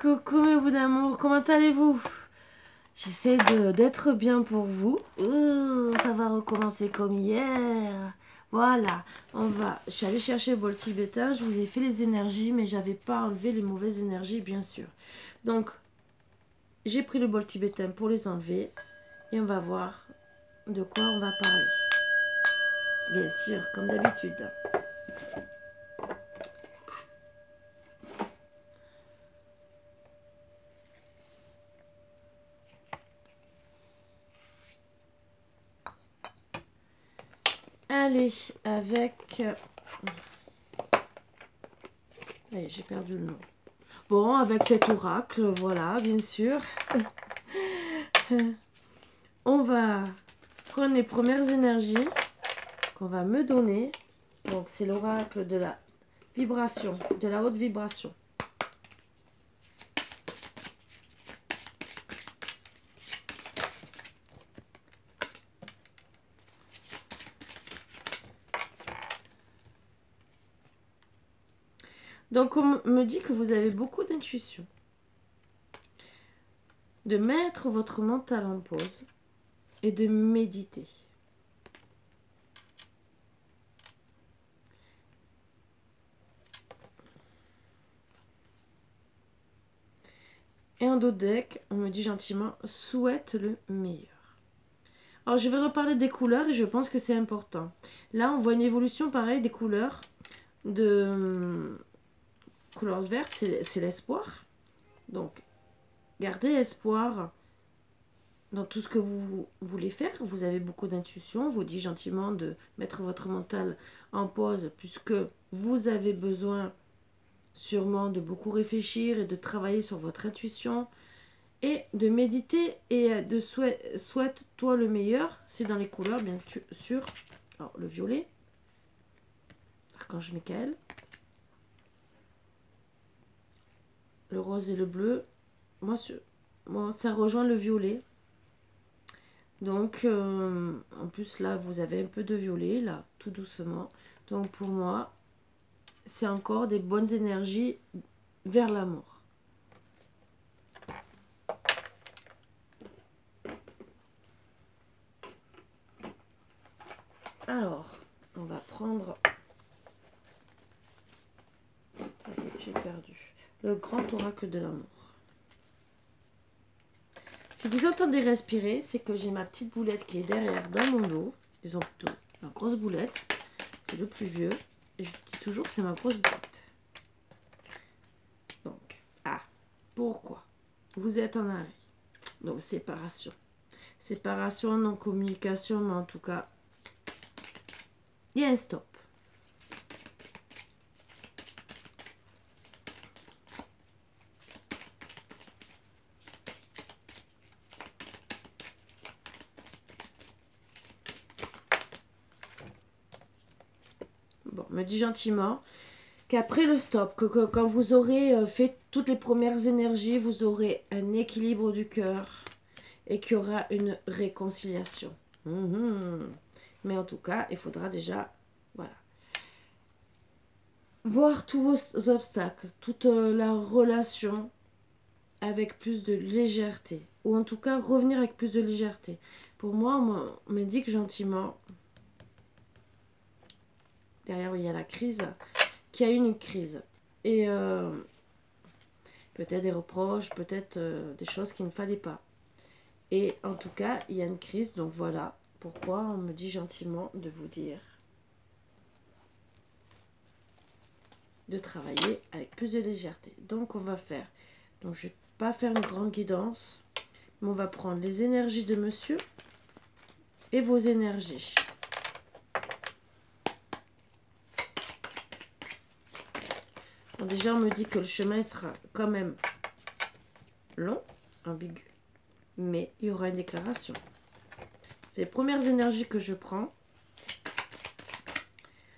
Coucou mes bouts d'amour, comment allez-vous? J'essaie d'être bien pour vous. Ça va recommencer comme hier. Voilà, je suis allée chercher le bol tibétain, je vous ai fait les énergies, mais j'avais pas enlevé les mauvaises énergies, bien sûr. Donc, j'ai pris le bol tibétain pour les enlever, et on va voir de quoi on va parler. Bien sûr, comme d'habitude. Allez, avec... Allez, j'ai perdu le nom. Bon, avec cet oracle, voilà, bien sûr. On va prendre les premières énergies qu'on va me donner. Donc, c'est l'oracle de la vibration, de la haute vibration. Donc, on me dit que vous avez beaucoup d'intuition. De mettre votre mental en pause et de méditer. Et en dos de deck, on me dit gentiment, souhaite le meilleur. Alors, je vais reparler des couleurs et je pense que c'est important. Là, on voit une évolution pareille des couleurs. Couleur verte, c'est l'espoir. Donc, gardez espoir dans tout ce que vous voulez faire. Vous avez beaucoup d'intuition. On vous dit gentiment de mettre votre mental en pause puisque vous avez besoin sûrement de beaucoup réfléchir et de travailler sur votre intuition et de méditer et de souhaite-toi le meilleur. C'est dans les couleurs, bien sûr. Alors, le violet, Archange Michael, le rose et le bleu. Moi, ça rejoint le violet. Donc, en plus, là, vous avez un peu de violet, là, tout doucement. Donc, pour moi, c'est encore des bonnes énergies vers l'amour. Alors, on va prendre... Allez, j'ai perdu. Le grand oracle de l'amour. Si vous entendez respirer, c'est que j'ai ma petite boulette qui est derrière dans mon dos. Disons plutôt ma grosse boulette. C'est le plus vieux. Et je dis toujours que c'est ma grosse boulette. Donc, pourquoi? Vous êtes en arrêt. Donc, séparation. Séparation, non communication, mais en tout cas, il y a un stop. Bon, me dit gentiment qu'après le stop, que quand vous aurez fait toutes les premières énergies, vous aurez un équilibre du cœur et qu'il y aura une réconciliation. Mais en tout cas, il faudra déjà, voilà, voir tous vos obstacles, toute la relation avec plus de légèreté. Ou en tout cas, revenir avec plus de légèreté. Pour moi, on m'indique gentiment... Derrière, il y a la crise, qu'il y a une crise. Et peut-être des reproches, peut-être des choses qu'il ne fallait pas. Et en tout cas, il y a une crise. Donc voilà pourquoi on me dit gentiment de vous dire de travailler avec plus de légèreté. Donc on va faire, donc je ne vais pas faire une grande guidance, mais on va prendre les énergies de monsieur et vos énergies. Bon, déjà, on me dit que le chemin sera quand même long, ambigu, mais il y aura une déclaration. C'est les premières énergies que je prends.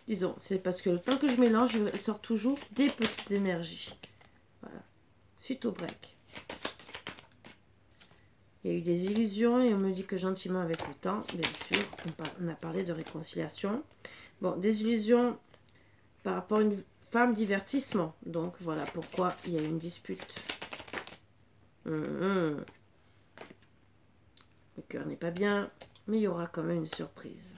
Disons, c'est parce que le temps que je mélange, je sors toujours des petites énergies. Voilà. Suite au break. Il y a eu des illusions et on me dit que gentiment avec le temps, bien sûr, on a parlé de réconciliation. Bon, des illusions par rapport à une femme divertissement. Donc voilà pourquoi il y a une dispute Le cœur n'est pas bien, mais il y aura quand même une surprise.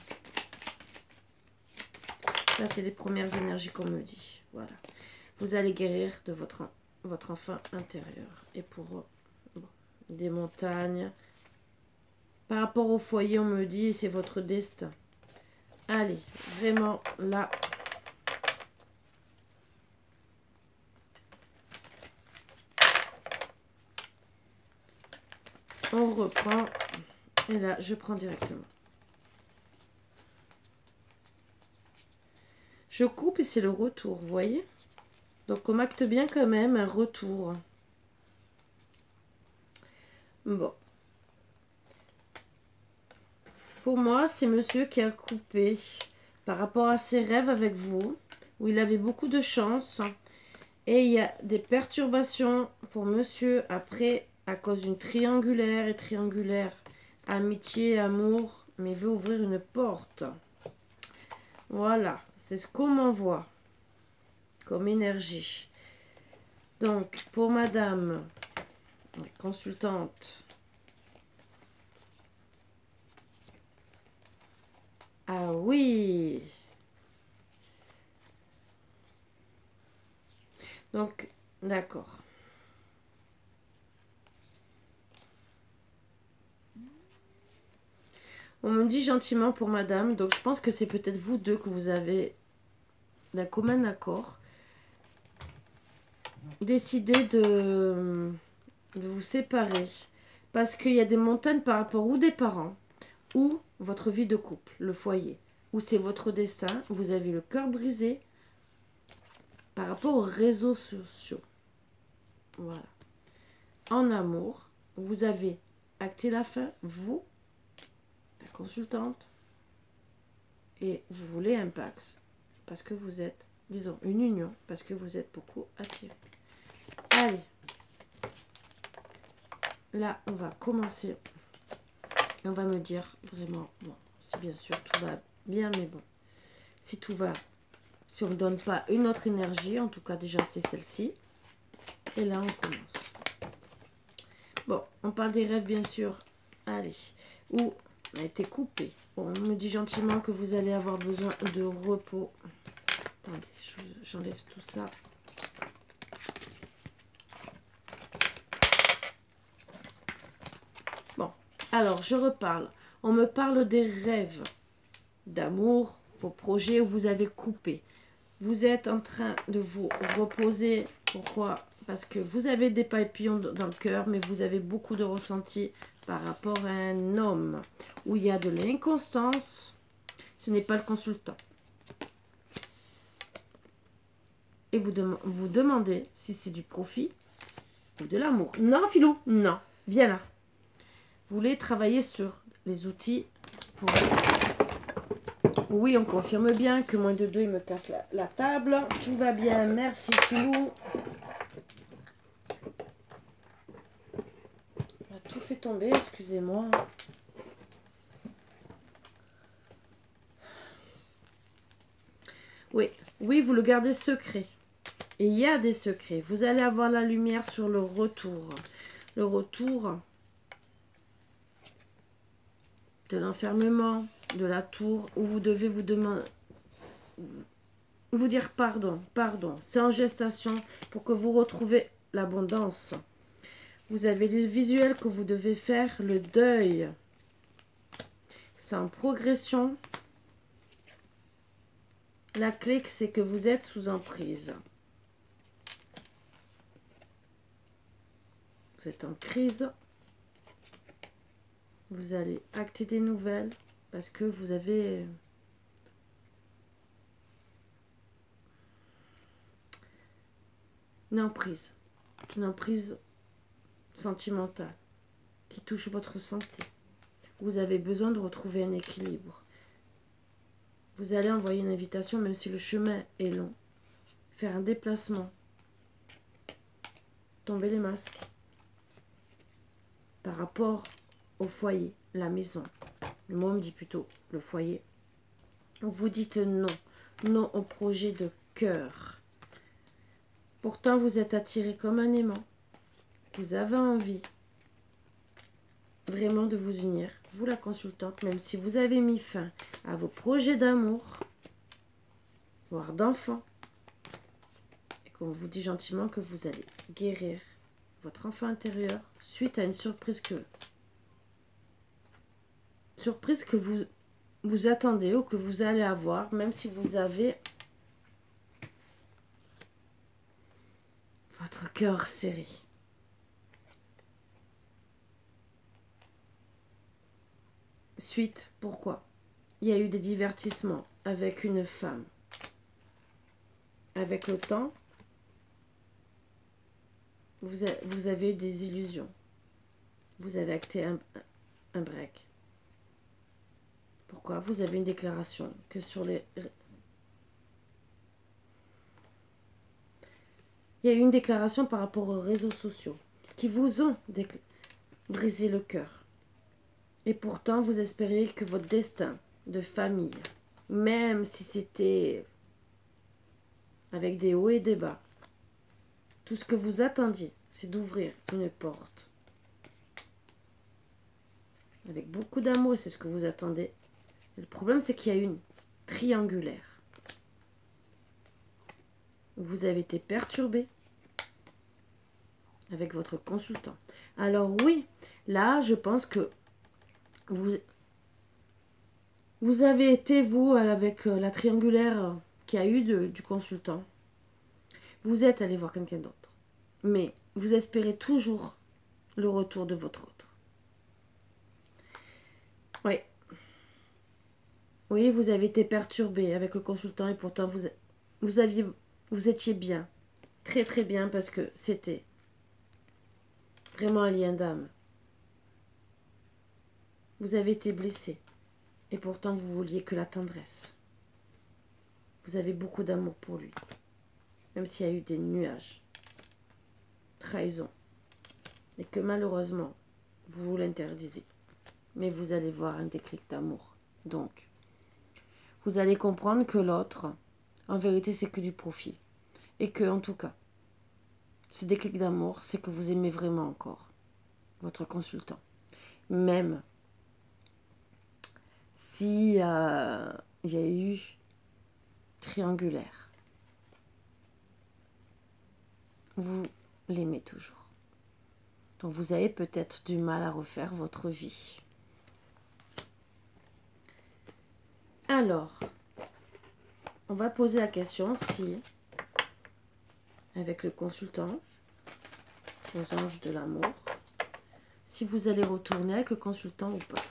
Là, c'est les premières énergies qu'on me dit. Voilà. Vous allez guérir de votre enfant intérieur. Et pour bon, des montagnes. Par rapport au foyer, on me dit, c'est votre destin. Allez, vraiment, là. On reprend. Et là, je prends directement. Je coupe et c'est le retour, vous voyez? Donc, on acte bien quand même un retour. Bon. Pour moi, c'est monsieur qui a coupé par rapport à ses rêves avec vous, où il avait beaucoup de chance. Et il y a des perturbations pour monsieur après, à cause d'une triangulaire et triangulaire. Amitié, amour, mais veut ouvrir une porte. Voilà, c'est ce qu'on m'envoie comme énergie. Donc, pour madame, consultante. Ah oui. Donc, d'accord. On me dit gentiment pour madame, donc je pense que c'est peut-être vous deux que vous avez d'un commun accord décidé de vous séparer. Parce qu'il y a des montagnes par rapport ou des parents, ou votre vie de couple, le foyer, ou c'est votre destin, vous avez le cœur brisé par rapport aux réseaux sociaux. Voilà. En amour, vous avez acté la fin, vous, la consultante, et vous voulez un pax, parce que vous êtes, disons, une union, parce que vous êtes beaucoup attirés. Allez. Là, on va commencer. On va me dire vraiment, bon, si bien sûr tout va bien, mais bon, si tout va, si on ne donne pas une autre énergie, en tout cas déjà c'est celle-ci. Et là, on commence. Bon, on parle des rêves, bien sûr. Allez, où on a été coupé. Bon, on me dit gentiment que vous allez avoir besoin de repos. Attendez, j'enlève tout ça. Bon, alors, je reparle. On me parle des rêves d'amour, vos projets où vous avez coupé. Vous êtes en train de vous reposer. Pourquoi? Parce que vous avez des papillons dans le cœur, mais vous avez beaucoup de ressentis par rapport à un homme où il y a de l'inconstance. Ce n'est pas le consultant. Et vous demandez si c'est du profit ou de l'amour. Non, Philou, non. Viens là. Vous voulez travailler sur les outils pour... Oui, on confirme bien que moins de 2, il me casse la table. Tout va bien, merci Philou. On a tout fait tomber, excusez-moi. Oui, oui, vous le gardez secret. Et il y a des secrets. Vous allez avoir la lumière sur le retour. Le retour de l'enfermement, de la tour, où vous devez vous demander... Vous dire pardon, pardon. C'est en gestation pour que vous retrouvez l'abondance. Vous avez le visuel que vous devez faire, le deuil. C'est en progression. La clé, c'est que vous êtes sous emprise. Vous êtes en crise. Vous allez acter des nouvelles parce que vous avez... une emprise sentimentale qui touche votre santé. Vous avez besoin de retrouver un équilibre. Vous allez envoyer une invitation, même si le chemin est long. Faire un déplacement. Tomber les masques. Par rapport au foyer, la maison. Moi, on me dit plutôt le foyer. Vous dites non. Non au projet de cœur. Pourtant, vous êtes attiré comme un aimant. vous avez envie vraiment de vous unir, vous la consultante, même si vous avez mis fin à vos projets d'amour, voire d'enfant, et qu'on vous dit gentiment que vous allez guérir votre enfant intérieur suite à une surprise que vous attendez ou que vous allez avoir, même si vous avez votre cœur serré. Suite, pourquoi? Il y a eu des divertissements avec une femme. Avec le temps, vous avez eu des illusions. Vous avez acté un break. Pourquoi? Vous avez une déclaration que sur les... Il y a eu une déclaration par rapport aux réseaux sociaux qui vous ont brisé le cœur. Et pourtant, vous espériez que votre destin de famille, même si c'était avec des hauts et des bas, tout ce que vous attendiez, c'est d'ouvrir une porte. Avec beaucoup d'amour, et c'est ce que vous attendez. Et le problème, c'est qu'il y a une triangulaire. Vous avez été perturbé avec votre consultant. Alors oui, là, je pense que vous avez été, vous, avec la triangulaire qu'il y a eu du consultant. Vous êtes allé voir quelqu'un d'autre. Mais vous espérez toujours le retour de votre autre. Oui. Oui, vous avez été perturbé avec le consultant et pourtant vous étiez bien. Très très bien parce que c'était vraiment un lien d'âme. Vous avez été blessé et pourtant vous vouliez que la tendresse. Vous avez beaucoup d'amour pour lui. Même s'il y a eu des nuages, trahison, et que malheureusement, vous l'interdisez. Mais vous allez voir un déclic d'amour. Donc, vous allez comprendre que l'autre, en vérité, c'est que du profit. Et que, en tout cas, ce déclic d'amour, c'est que vous aimez vraiment encore votre consultant. Même si il y a eu triangulaire. Vous l'aimez toujours. Donc vous avez peut-être du mal à refaire votre vie. Alors, on va poser la question si, avec le consultant, aux anges de l'amour, si vous allez retourner avec le consultant ou pas.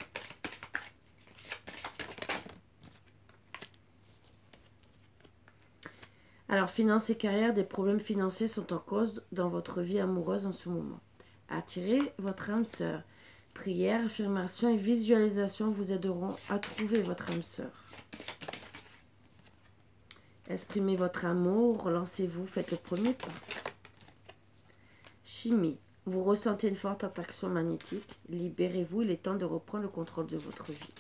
Alors, finances et carrière, des problèmes financiers sont en cause dans votre vie amoureuse en ce moment. Attirez votre âme sœur. Prière, affirmation et visualisation vous aideront à trouver votre âme sœur. Exprimez votre amour, relancez-vous, faites le premier pas. Chimie, vous ressentez une forte attraction magnétique. Libérez-vous, il est temps de reprendre le contrôle de votre vie.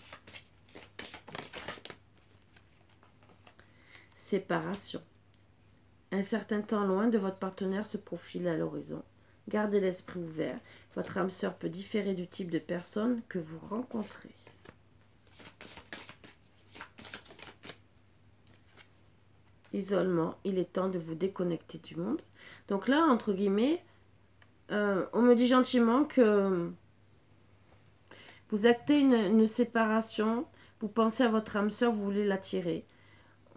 Séparation. Un certain temps loin de votre partenaire se profile à l'horizon. Gardez l'esprit ouvert. Votre âme sœur peut différer du type de personne que vous rencontrez. Isolement, il est temps de vous déconnecter du monde. Donc là, entre guillemets, on me dit gentiment que vous actez une séparation. Vous pensez à votre âme sœur, vous voulez l'attirer.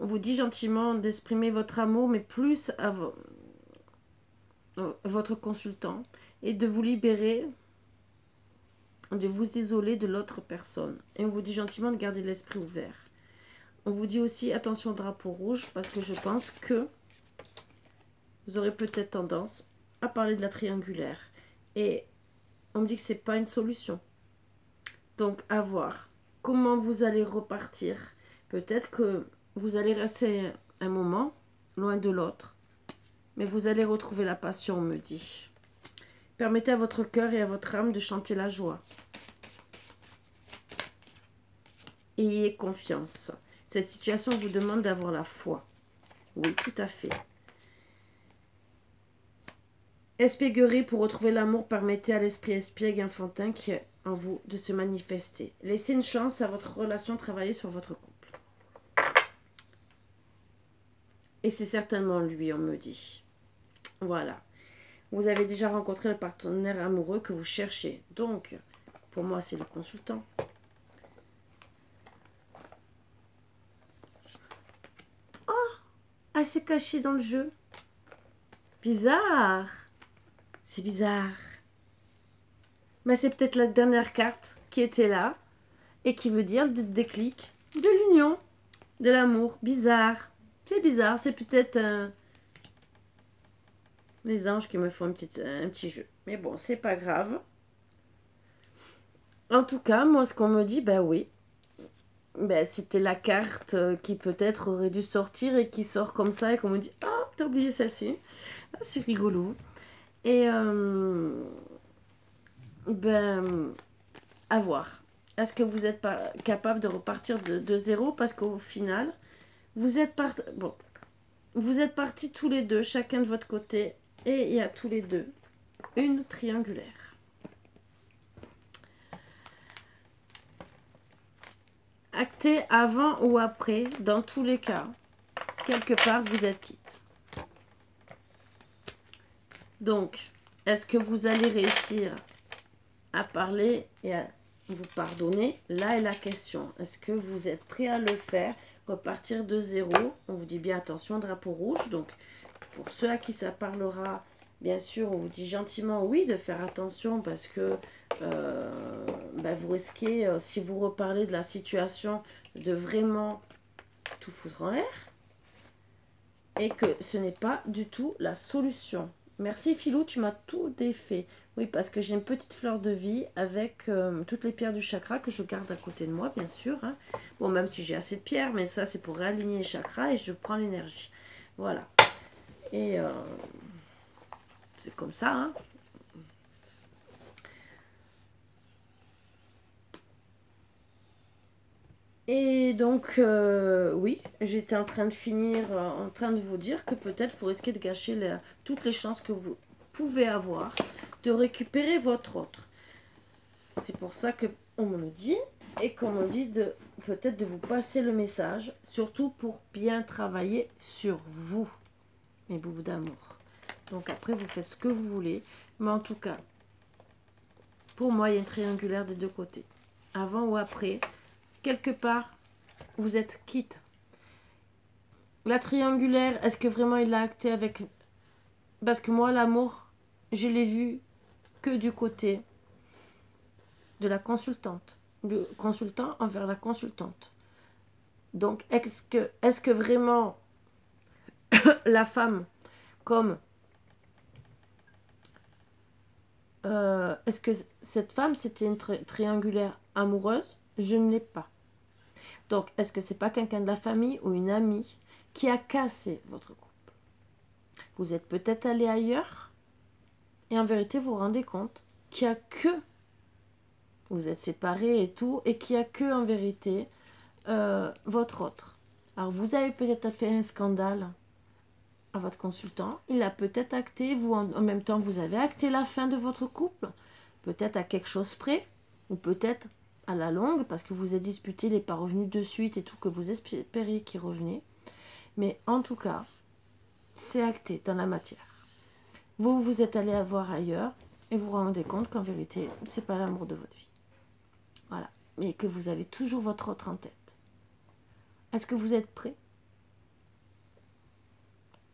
On vous dit gentiment d'exprimer votre amour, mais plus à votre consultant, et de vous libérer, de vous isoler de l'autre personne. Et on vous dit gentiment de garder l'esprit ouvert. On vous dit aussi attention au drapeau rouge, parce que je pense que vous aurez peut-être tendance à parler de la triangulaire. Et on me dit que ce n'est pas une solution. Donc à voir comment vous allez repartir. Peut-être que vous allez rester un moment loin de l'autre, mais vous allez retrouver la passion, on me dit. Permettez à votre cœur et à votre âme de chanter la joie. Ayez confiance. Cette situation vous demande d'avoir la foi. Oui, tout à fait. Espièglerie pour retrouver l'amour, permettez à l'esprit espiègle et enfantin qui est en vous de se manifester. Laissez une chance à votre relation, travailler sur votre couple. Et c'est certainement lui, on me dit. Voilà. Vous avez déjà rencontré le partenaire amoureux que vous cherchez. Donc, pour moi, c'est le consultant. Oh, elle s'est cachée dans le jeu. Bizarre. C'est bizarre. Mais c'est peut-être la dernière carte qui était là et qui veut dire le déclic de l'union, de l'amour. Bizarre. C'est bizarre. C'est peut-être les anges qui me font un petit jeu. Mais bon, c'est pas grave. En tout cas, moi, ce qu'on me dit, ben oui. Ben, c'était la carte qui peut-être aurait dû sortir et qui sort comme ça et qu'on me dit, ah, t'as oublié celle-ci. Ah, c'est rigolo. Et à voir. Est-ce que vous êtes pas capable de repartir de zéro? Parce qu'au final, vous êtes partis tous les deux, chacun de votre côté. Et il y a tous les deux une triangulaire. Acté avant ou après, dans tous les cas, quelque part, vous êtes quitte. Donc, est-ce que vous allez réussir à parler et à vous pardonner? Là est la question. Est-ce que vous êtes prêt à le faire? Repartir de zéro. On vous dit bien attention, drapeau rouge. Donc, pour ceux à qui ça parlera, bien sûr, on vous dit gentiment oui de faire attention parce que vous risquez, si vous reparlez de la situation, de vraiment tout foutre en l'air. Et que ce n'est pas du tout la solution. Merci Philou, tu m'as tout défait. Oui, parce que j'ai une petite fleur de vie avec toutes les pierres du chakra que je garde à côté de moi, bien sûr. Hein. Bon, même si j'ai assez de pierres, mais ça, c'est pour réaligner les chakras et je prends l'énergie. Voilà. Et c'est comme ça. Hein. Et donc, oui, j'étais en train de finir, en train de vous dire que peut-être vous risquez de gâcher toutes les chances que vous pouvez avoir de récupérer votre autre. C'est pour ça qu'on me le dit et qu'on me dit peut-être de vous passer le message, surtout pour bien travailler sur vous, mes boubous d'amour. Donc après, vous faites ce que vous voulez, mais en tout cas, pour moi, il y a une triangulaire des deux côtés. Avant ou après, quelque part, vous êtes quitte. La triangulaire, est-ce que vraiment il l'a acté avec... Parce que moi, l'amour, je l'ai vu que du côté de la consultante. Du consultant envers la consultante. Donc, est-ce que vraiment la femme, comme... est-ce que cette femme, c'était une triangulaire amoureuse? Je ne l'ai pas. Donc, est-ce que c'est pas quelqu'un de la famille ou une amie qui a cassé votre couple? Vous êtes peut-être allé ailleurs et en vérité, vous vous rendez compte qu'il n'y a que... Vous êtes séparés et tout, et qu'il n'y a que, en vérité, votre autre. Alors, vous avez peut-être fait un scandale à votre consultant. Il a peut-être acté, vous, en même temps, vous avez acté la fin de votre couple. Peut-être à quelque chose près, ou peut-être à la longue, parce que vous êtes disputé, il n'est pas revenu de suite et tout, que vous espériez qu'il revenait. Mais en tout cas, c'est acté dans la matière. Vous êtes allé voir ailleurs et vous vous rendez compte qu'en vérité, c'est pas l'amour de votre vie. Voilà. Mais que vous avez toujours votre autre en tête. Est-ce que vous êtes prêt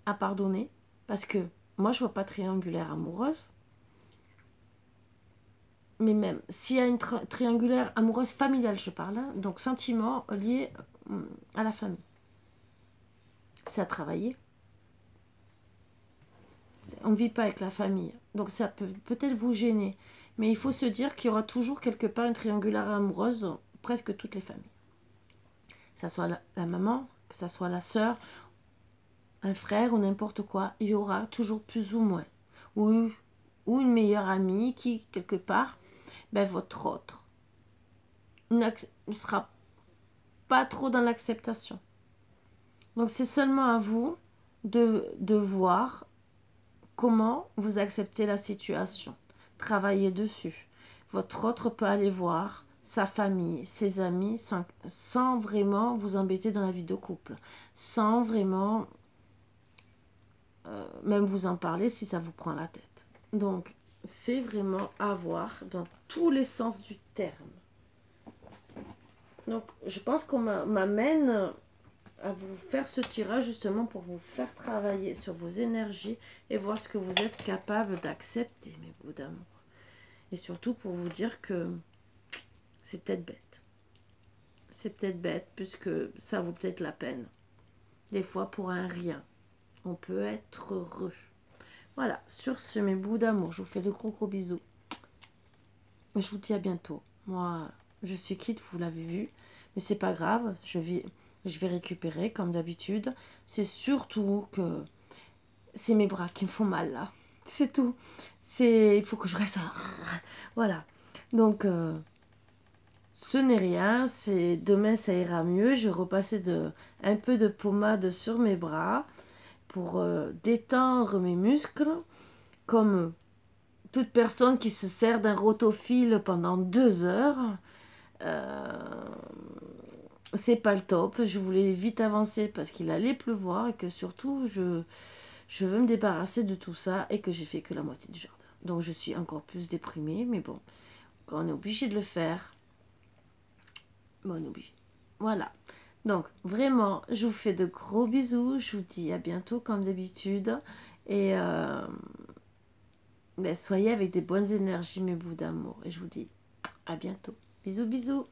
à pardonner? Parce que moi, je vois pas triangulaire amoureuse. Mais même, s'il y a une triangulaire amoureuse familiale, je parle, hein, donc sentiment lié à la famille. C'est à travailler. On ne vit pas avec la famille. Donc ça peut peut-être vous gêner. Mais il faut se dire qu'il y aura toujours quelque part une triangulaire amoureuse, presque toutes les familles. Que ce soit la maman, que ce soit la sœur, un frère ou n'importe quoi, il y aura toujours plus ou moins. Ou une meilleure amie qui, quelque part, votre autre ne sera pas trop dans l'acceptation. Donc c'est seulement à vous de voir comment vous acceptez la situation. Travaillez dessus. Votre autre peut aller voir sa famille, ses amis, sans vraiment vous embêter dans la vie de couple. Sans vraiment même vous en parler si ça vous prend la tête. Donc, c'est vraiment à voir dans tous les sens du terme. Donc, je pense qu'on m'amène à vous faire ce tirage justement pour vous faire travailler sur vos énergies et voir ce que vous êtes capable d'accepter, mes bouts d'amour. Et surtout pour vous dire que c'est peut-être bête. C'est peut-être bête puisque ça vaut peut-être la peine. Des fois pour un rien, on peut être heureux. Voilà, sur ce, mes bouts d'amour, je vous fais de gros bisous. Je vous dis à bientôt. Moi, je suis quitte, vous l'avez vu. Mais c'est pas grave, je vais récupérer comme d'habitude. C'est surtout que c'est mes bras qui me font mal là. C'est tout. Il faut que je reste. Voilà. Donc, ce n'est rien. Demain, ça ira mieux. Je vais repasser un peu de pommade sur mes bras pour détendre mes muscles. Comme toute personne qui se sert d'un rotophile pendant 2 heures. C'est pas le top. Je voulais vite avancer parce qu'il allait pleuvoir et que surtout je veux me débarrasser de tout ça et que j'ai fait que la moitié du jardin. Donc je suis encore plus déprimée, mais bon, quand on est obligé de le faire, bon, on est obligé. Voilà. Donc vraiment, je vous fais de gros bisous. Je vous dis à bientôt comme d'habitude et soyez avec des bonnes énergies, mes bouts d'amour. Et je vous dis à bientôt. Bisous, bisous.